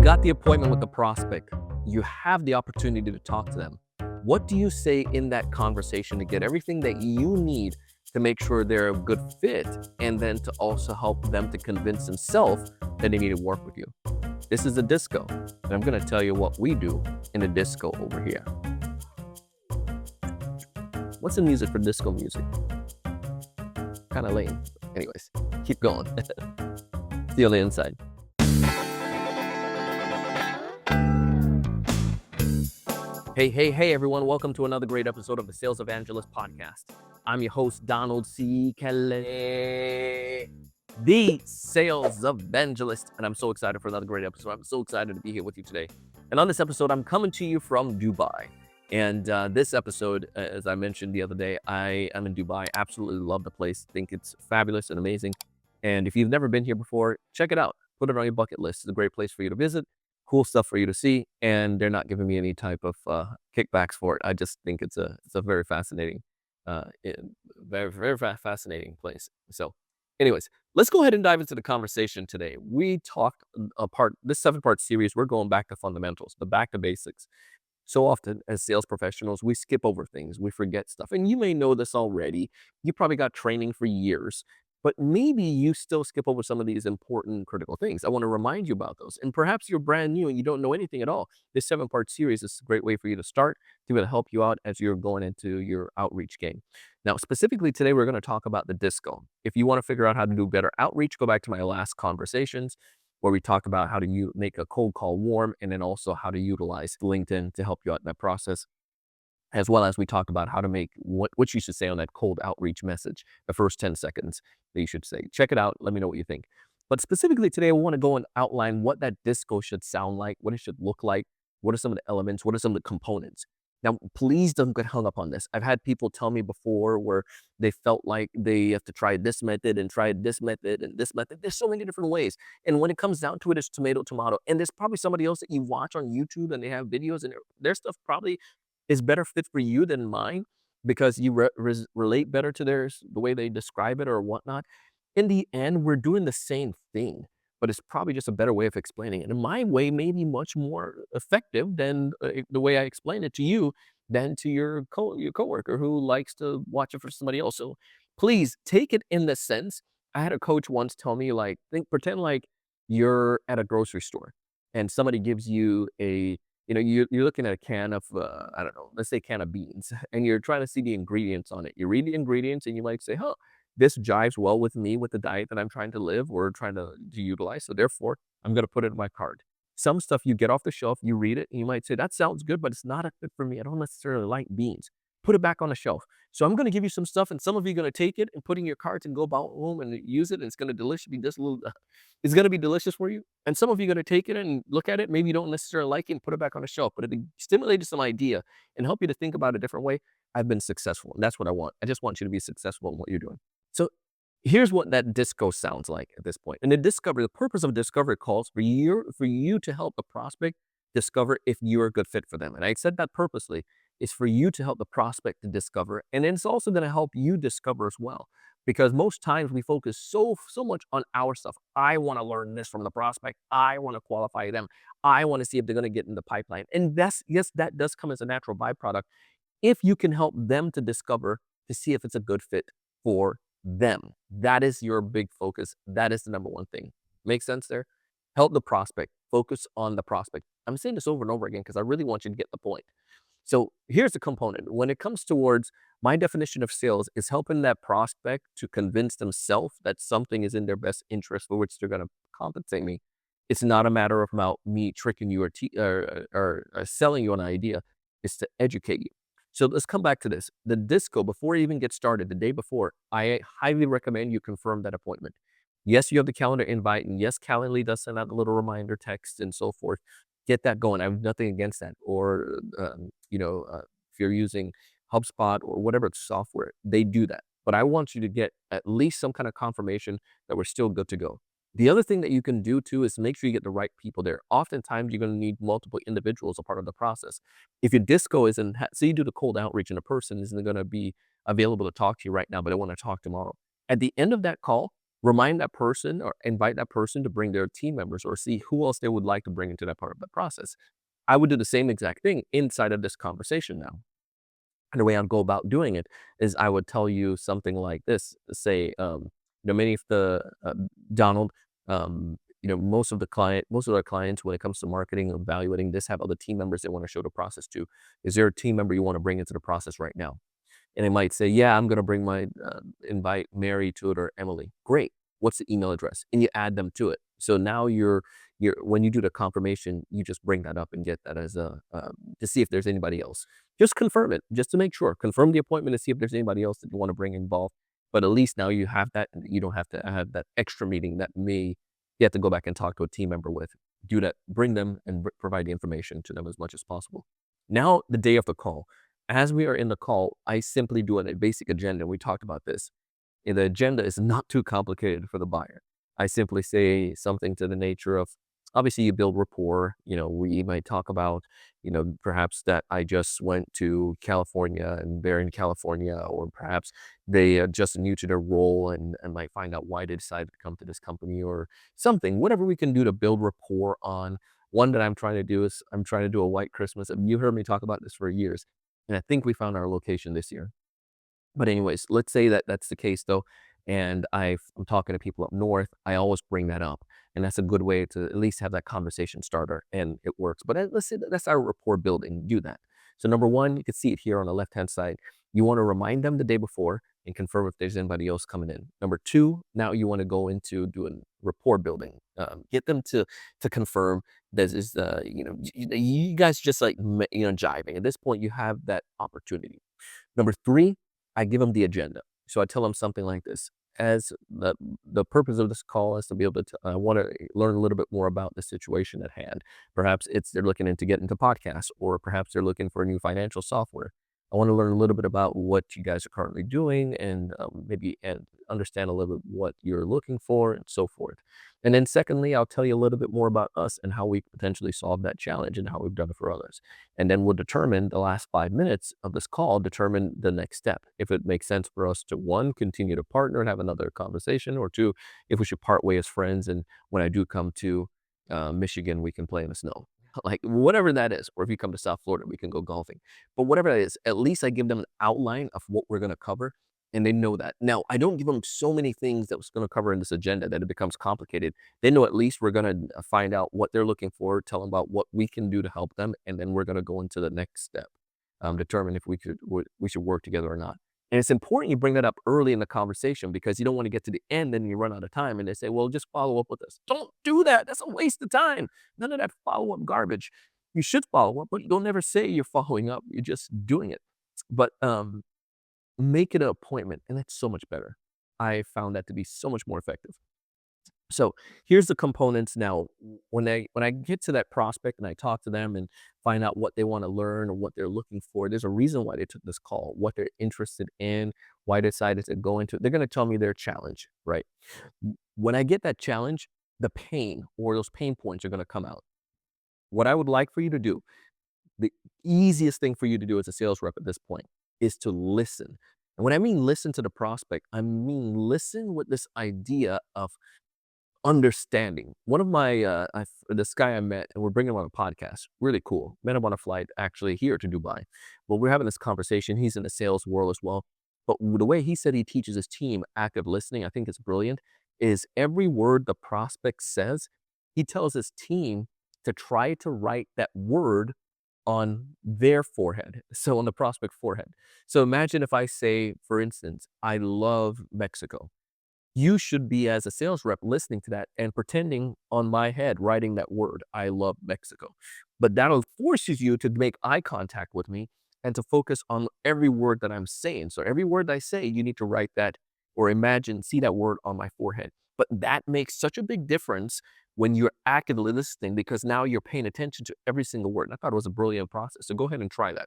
got the appointment with the prospect. You have the opportunity to talk to them. What do you say in that conversation to get everything that you need to make sure they're a good fit, and then to also help them to convince themselves that they need to work with you? This is a disco, and I'm going to tell you what we do in a disco over here. What's the music for disco music? Kind of lame. Anyways, keep going. See you on the inside. Hey, everyone. Welcome to another great episode of the Sales Evangelist Podcast. I'm your host, Donald C. Kelly, the Sales Evangelist, and I'm so excited for another great episode. I'm so excited to be here with you today. And on this episode, I'm coming to you from Dubai. And this episode, as I mentioned the other day, I am in Dubai. Absolutely love the place. Think it's fabulous and amazing. And if you've never been here before, check it out. Put it on your bucket list. It's a great place for you to visit. Cool stuff for you to see, and they're not giving me any type of kickbacks for it. I just think it's a very fascinating, fascinating place. So, anyways, let's go ahead and dive into the conversation today. We talked this 7-part series. We're going back to fundamentals, back to basics. So often as sales professionals, we skip over things, we forget stuff. And you may know this already. You probably got training for years, but maybe you still skip over some of these important critical things. I want to remind you about those. And perhaps you're brand new and you don't know anything at all. This 7-part series is a great way for you to start, to be able to help you out as you're going into your outreach game. Now, specifically today, we're going to talk about the disco. If you want to figure out how to do better outreach, go back to my last conversations, where we talked about how to make a cold call warm, and then also how to utilize LinkedIn to help you out in that process, as well as we talked about how to make what you should say on that cold outreach message, the first 10 seconds that you should say. Check it out. Let me know what you think. But specifically today, I want to go and outline what that disco should sound like, what it should look like, what are some of the elements, what are some of the components. Now, please don't get hung up on this. I've had people tell me before where they felt like they have to try this method and try this method and this method. There's so many different ways. And when it comes down to it, it's tomato, tomato. And there's probably somebody else that you watch on YouTube and they have videos, and their stuff probably is better fit for you than mine, because you relate better to theirs, the way they describe it or whatnot. In the end, we're doing the same thing, but it's probably just a better way of explaining it. And my way may be much more effective than the way I explain it to you, than to your coworker who likes to watch it for somebody else. So please take it in the sense. I had a coach once tell me, like, pretend like you're at a grocery store and somebody gives you you're looking at a can of, I don't know, let's say a can of beans, and you're trying to see the ingredients on it. You read the ingredients and you might say, huh, this jives well with me, with the diet that I'm trying to live or trying to utilize. So therefore, I'm going to put it in my cart. Some stuff you get off the shelf, you read it, and you might say, that sounds good, but it's not a fit for me. I don't necessarily like beans. Put it back on the shelf. So I'm going to give you some stuff, and some of you are going to take it and put it in your cart and go about home and use it, and it's going to be just a little, it's going to be delicious for you. And some of you are going to take it and look at it. Maybe you don't necessarily like it and put it back on the shelf, but it stimulated some idea and help you to think about it a different way. I've been successful, and that's what I want. I just want you to be successful in what you're doing. So here's what that disco sounds like at this point. And the purpose of discovery calls for you to help the prospect discover if you're a good fit for them. And I said that purposely. Is for you to help the prospect to discover, and then it's also going to help you discover as well. Because most times we focus so much on our stuff. I want to learn this from the prospect. I want to qualify them. I want to see if they're going to get in the pipeline. And yes, that does come as a natural byproduct if you can help them to discover, to see if it's a good fit for them. That is your big focus. That is the number one thing. Make sense there? Help the prospect. Focus on the prospect. I'm saying this over and over again because I really want you to get the point. So here's the component. When it comes towards my definition of sales, is helping that prospect to convince themselves that something is in their best interest for which they're going to compensate me. It's not a matter of about me tricking you or selling you an idea. It's to educate you. So let's come back to this. The disco, before you even get started, the day before, I highly recommend you confirm that appointment. Yes, you have the calendar invite, and yes, Calendly does send out a little reminder text and so forth. Get that going. I have nothing against that. Or, if you're using HubSpot or whatever software, they do that. But I want you to get at least some kind of confirmation that we're still good to go. The other thing that you can do too is make sure you get the right people there. Oftentimes, you're going to need multiple individuals a part of the process. If your disco isn't, say you do the cold outreach and a person isn't going to be available to talk to you right now, but I want to talk tomorrow. At the end of that call, Remind that person or invite that person to bring their team members or see who else they would like to bring into that part of the process. I would do the same exact thing inside of this conversation now. And the way I'd go about doing it is I would tell you something like this, say, many of the Donald, most of our clients, when it comes to marketing, evaluating this, have other team members they want to show the process to. Is there a team member you want to bring into the process right now? And it might say, yeah, I'm going to bring invite Mary to it or Emily. Great. What's the email address? And you add them to it. So now when you do the confirmation, you just bring that up and get that as to see if there's anybody else. Just confirm it, just to make sure. Confirm the appointment to see if there's anybody else that you want to bring involved. But at least now you have that, and you don't have to have that extra meeting that you have to go back and talk to a team member with. Do that, bring them and provide the information to them as much as possible. Now, the day of the call. As we are in the call, I simply do a basic agenda. We talked about this. And the agenda is not too complicated for the buyer. I simply say something to the nature of, obviously, you build rapport. We might talk about, perhaps that I just went to California and they're in California, or perhaps they are just new to their role and might find out why they decided to come to this company or something. Whatever we can do to build rapport on. One that I'm trying to do is I'm trying to do a white Christmas. And you heard me talk about this for years. And I think we found our location this year. But anyways, let's say that that's the case though, and I'm talking to people up north, I always bring that up, and that's a good way to at least have that conversation starter, and it works. But let's say that's our rapport building. Do that. So number one, you can see it here on the left hand side. You want to remind them the day before and confirm if there's anybody else coming in. Number two, now you want to go into doing rapport building. Get them to confirm this is you guys just like jiving. At this point, you have that opportunity. Number three, I give them the agenda. So I tell them something like this. As the purpose of this call is to be able to, I want to learn a little bit more about the situation at hand. Perhaps they're looking into get into podcasts, or perhaps they're looking for a new financial software. I want to learn a little bit about what you guys are currently doing, and maybe and understand a little bit what you're looking for and so forth. And then secondly, I'll tell you a little bit more about us and how we potentially solve that challenge and how we've done it for others. And then we'll determine the last 5 minutes of this call, determine the next step. If it makes sense for us to, one, continue to partner and have another conversation, or two, if we should part way as friends. And when I do come to Michigan, we can play in the snow. Like whatever that is. Or if you come to South Florida, we can go golfing. But whatever that is, at least I give them an outline of what we're going to cover, and they know that. Now, I don't give them so many things that was going to cover in this agenda that it becomes complicated. They know at least we're going to find out what they're looking for, tell them about what we can do to help them, and then we're going to go into the next step, determine if we should work together or not. And it's important you bring that up early in the conversation, because you don't want to get to the end and you run out of time and they say, well, just follow up with us. Don't do that. That's a waste of time. None of that follow-up garbage. You should follow up, but you'll never say you're following up. You're just doing it. But make it an appointment, and that's so much better. I found that to be so much more effective. So here's the components now. When I get to that prospect and I talk to them and find out what they want to learn or what they're looking for, there's a reason why they took this call, what they're interested in, why they decided to go into it. They're going to tell me their challenge, right? When I get that challenge, the pain or those pain points are going to come out. What I would like for you to do, the easiest thing for you to do as a sales rep at this point, is to listen. And when I mean listen to the prospect, I mean listen with this idea of understanding. One of my, this guy I met, and we're bringing him on a podcast, really cool. Met him on a flight actually here to Dubai. Well, we're having this conversation. He's in the sales world as well. But the way he said he teaches his team active listening, I think it's brilliant, is every word the prospect says, he tells his team to try to write that word on their forehead. So on the prospect forehead. So imagine if I say, for instance, I love Mexico. You should be, as a sales rep, listening to that and pretending on my head, writing that word, I love Mexico. But that'll forces you to make eye contact with me and to focus on every word that I'm saying. So every word I say, you need to write that or imagine, see that word on my forehead. But that makes such a big difference when you're actively listening, because now you're paying attention to every single word. And I thought it was a brilliant process. So go ahead and try that.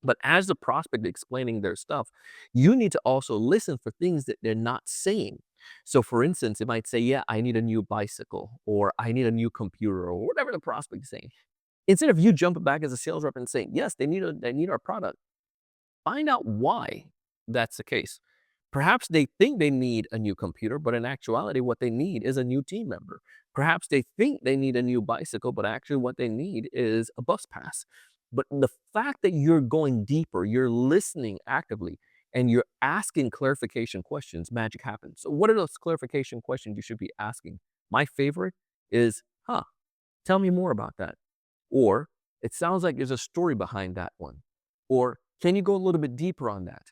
But as the prospect explaining their stuff, you need to also listen for things that they're not saying. So for instance, it might say, yeah, I need a new bicycle, or I need a new computer, or whatever the prospect is saying. Instead of you jumping back as a sales rep and saying, yes, they need our product, find out why that's the case. Perhaps they think they need a new computer, but in actuality, what they need is a new team member. Perhaps they think they need a new bicycle, but actually what they need is a bus pass. But the fact that you're going deeper, you're listening actively, and you're asking clarification questions, magic happens. So what are those clarification questions you should be asking? My favorite is, huh, tell me more about that. Or it sounds like there's a story behind that one. Or can you go a little bit deeper on that?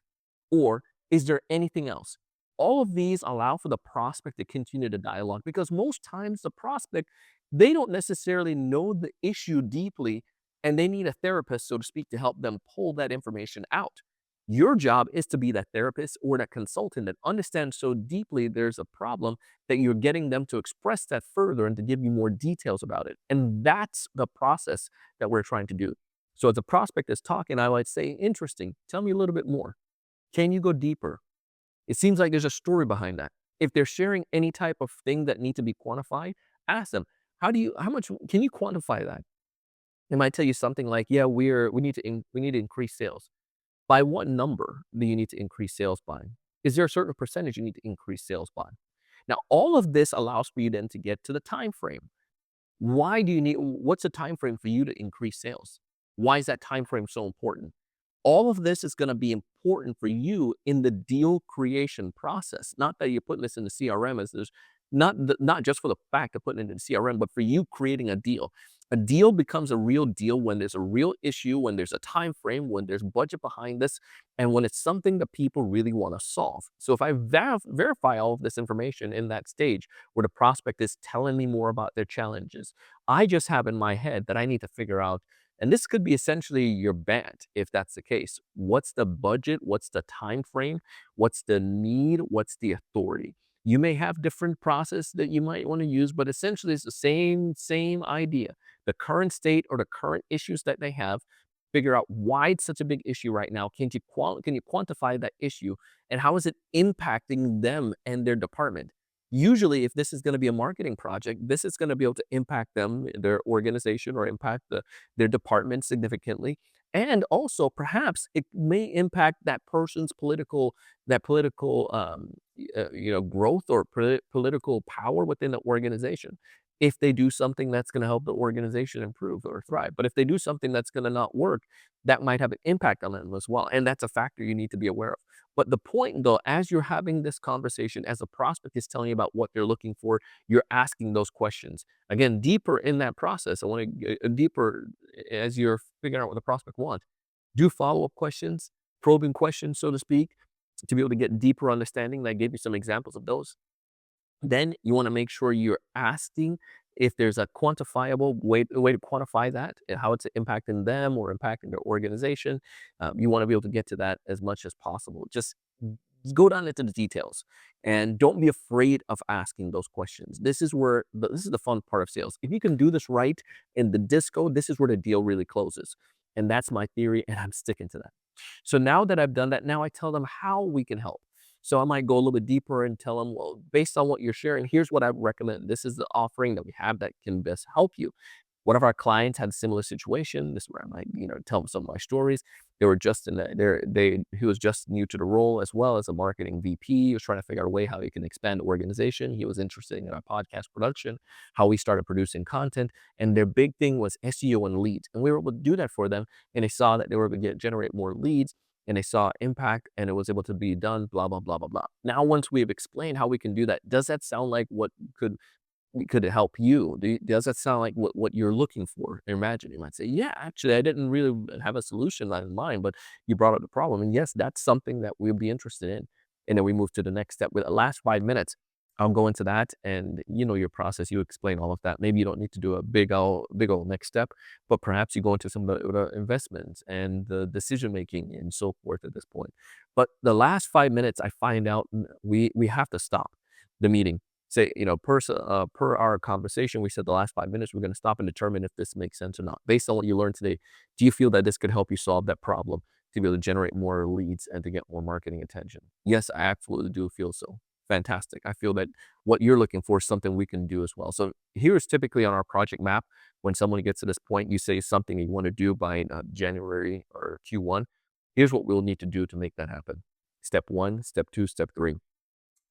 Or is there anything else? All of these allow for the prospect to continue the dialogue because most times the prospect, they don't necessarily know the issue deeply and they need a therapist, so to speak, to help them pull that information out. Your job is to be that therapist or that consultant that understands so deeply there's a problem that you're getting them to express that further and to give you more details about it. And that's the process that we're trying to do. So as a prospect is talking, I might say, interesting, tell me a little bit more. Can you go deeper? It seems like there's a story behind that. If they're sharing any type of thing that need to be quantified, ask them, how much can you quantify that? They might tell you something like, yeah, we need to increase sales. By what number do you need to increase sales by? Is there a certain percentage you need to increase sales by? Now, all of this allows for you then to get to the time frame. What's the time frame for you to increase sales? Why is that time frame so important? All of this is going to be important for you in the deal creation process. Not that you're putting this in the CRM as there's not just for the fact of putting it in the CRM, but for you creating a deal. A deal becomes a real deal when there's a real issue, when there's a time frame, when there's budget behind this, and when it's something that people really want to solve. So if I verify all of this information in that stage where the prospect is telling me more about their challenges, I just have in my head that I need to figure out, and this could be essentially your band if that's the case. What's the budget? What's the time frame? What's the need? What's the authority? You may have different process that you might want to use, but essentially it's the same idea. The current state or the current issues that they have, figure out why it's such a big issue right now. Can you quantify that issue and how is it impacting them and their department? Usually, if this is going to be a marketing project, this is going to be able to impact them, their organization, or impact their department significantly. And also, perhaps it may impact that person's political growth or political power within the organization. If they do something that's going to help the organization improve or thrive, but if they do something that's going to not work, that might have an impact on them as well. And that's a factor you need to be aware of. But the point, though, as you're having this conversation, as a prospect is telling you about what they're looking for, you're asking those questions. Again, deeper in that process, I want to get deeper as you're figuring out what the prospect wants. Do follow-up questions, probing questions, so to speak, to be able to get deeper understanding. And I gave you some examples of those. Then you want to make sure you're asking if there's a quantifiable way to quantify that, and how it's impacting them or impacting their organization. You want to be able to get to that as much as possible. Just go down into the details and don't be afraid of asking those questions. This is the fun part of sales. If you can do this right in the disco, this is where the deal really closes. And that's my theory, and I'm sticking to that. So now that I've done that, now I tell them how we can help. So I might go a little bit deeper and tell them, well, based on what you're sharing, here's what I recommend. This is the offering that we have that can best help you. One of our clients had a similar situation. This is where I might, tell them some of my stories. They were just in the, he was just new to the role as well as a marketing VP. He was trying to figure out a way how he can expand the organization. He was interested in our podcast production, how we started producing content. And their big thing was SEO and leads. And we were able to do that for them. And they saw that they were able to generate more leads and they saw impact and it was able to be done, blah, blah, blah, blah, blah. Now, once we've explained how we can do that, does that sound like what could it help you? Does that sound like what you're looking for? Imagine you might say, yeah, actually, I didn't really have a solution in mind, but you brought up the problem. And yes, that's something that we'll be interested in. And then we move to the next step. With the last 5 minutes, I'll go into that and your process, you explain all of that. Maybe you don't need to do a big old next step, but perhaps you go into some of the investments and the decision making and so forth at this point. But the last 5 minutes, I find out we have to stop the meeting. Say, per our conversation, we said the last 5 minutes, we're going to stop and determine if this makes sense or not. Based on what you learned today, do you feel that this could help you solve that problem to be able to generate more leads and to get more marketing attention? Yes, I absolutely do feel so. Fantastic. I feel that what you're looking for is something we can do as well. So here's typically on our project map, when someone gets to this point, you say something you want to do by January or Q1. Here's what we'll need to do to make that happen. Step 1, step 2, step 3.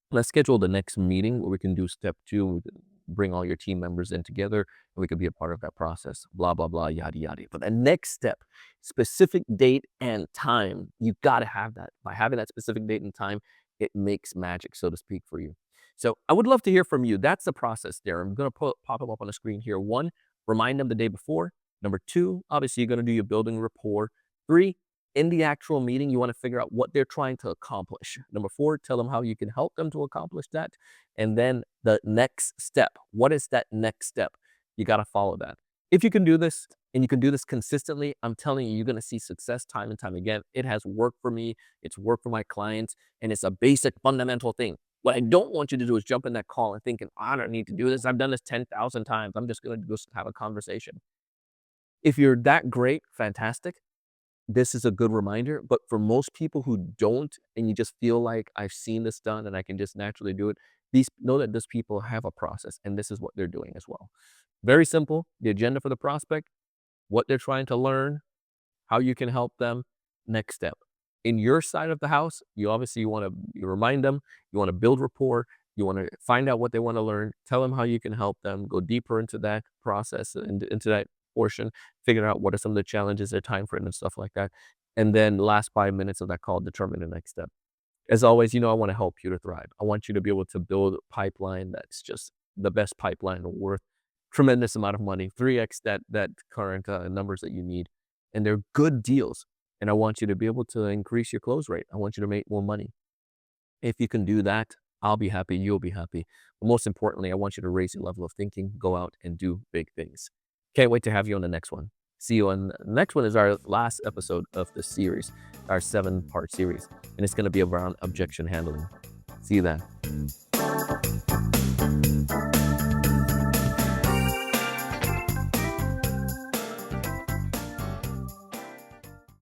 Let's schedule the next meeting where we can do step 2. We can bring all your team members in together and we could be a part of that process. Blah, blah, blah, yada, yada. But the next step, specific date and time, you got to have that. By having that specific date and time, it makes magic, so to speak, for you. So I would love to hear from you. That's the process there. I'm going to pop them up on the screen here. 1, remind them the day before. Number 2, obviously, you're going to do your building rapport. 3, in the actual meeting, you want to figure out what they're trying to accomplish. Number 4, tell them how you can help them to accomplish that. And then the next step. What is that next step? You got to follow that. If you can do this and you can do this consistently, I'm telling you, you're going to see success time and time again. It has worked for me. It's worked for my clients. And it's a basic fundamental thing. What I don't want you to do is jump in that call and thinking, I don't need to do this. I've done this 10,000 times. I'm just going to just have a conversation. If you're that great, fantastic. This is a good reminder, but for most people who don't, and you just feel like I've seen this done and I can just naturally do it, know that these people have a process and this is what they're doing as well. Very simple. The agenda for the prospect, what they're trying to learn, how you can help them, next step. In your side of the house, you want to remind them, you want to build rapport, you want to find out what they want to learn, tell them how you can help them, go deeper into that process and into that portion, figure out what are some of the challenges, their time frame and stuff like that. And then last 5 minutes of that call, determine the next step. As always, I want to help you to thrive. I want you to be able to build a pipeline that's just the best pipeline worth tremendous amount of money, 3x that current numbers that you need. And they're good deals. And I want you to be able to increase your close rate. I want you to make more money. If you can do that, I'll be happy, you'll be happy. But most importantly, I want you to raise your level of thinking, go out and do big things. Can't wait to have you on the next one. See you on the next one. Is our last episode of the series, our 7-part series, and it's going to be around objection handling. See you then.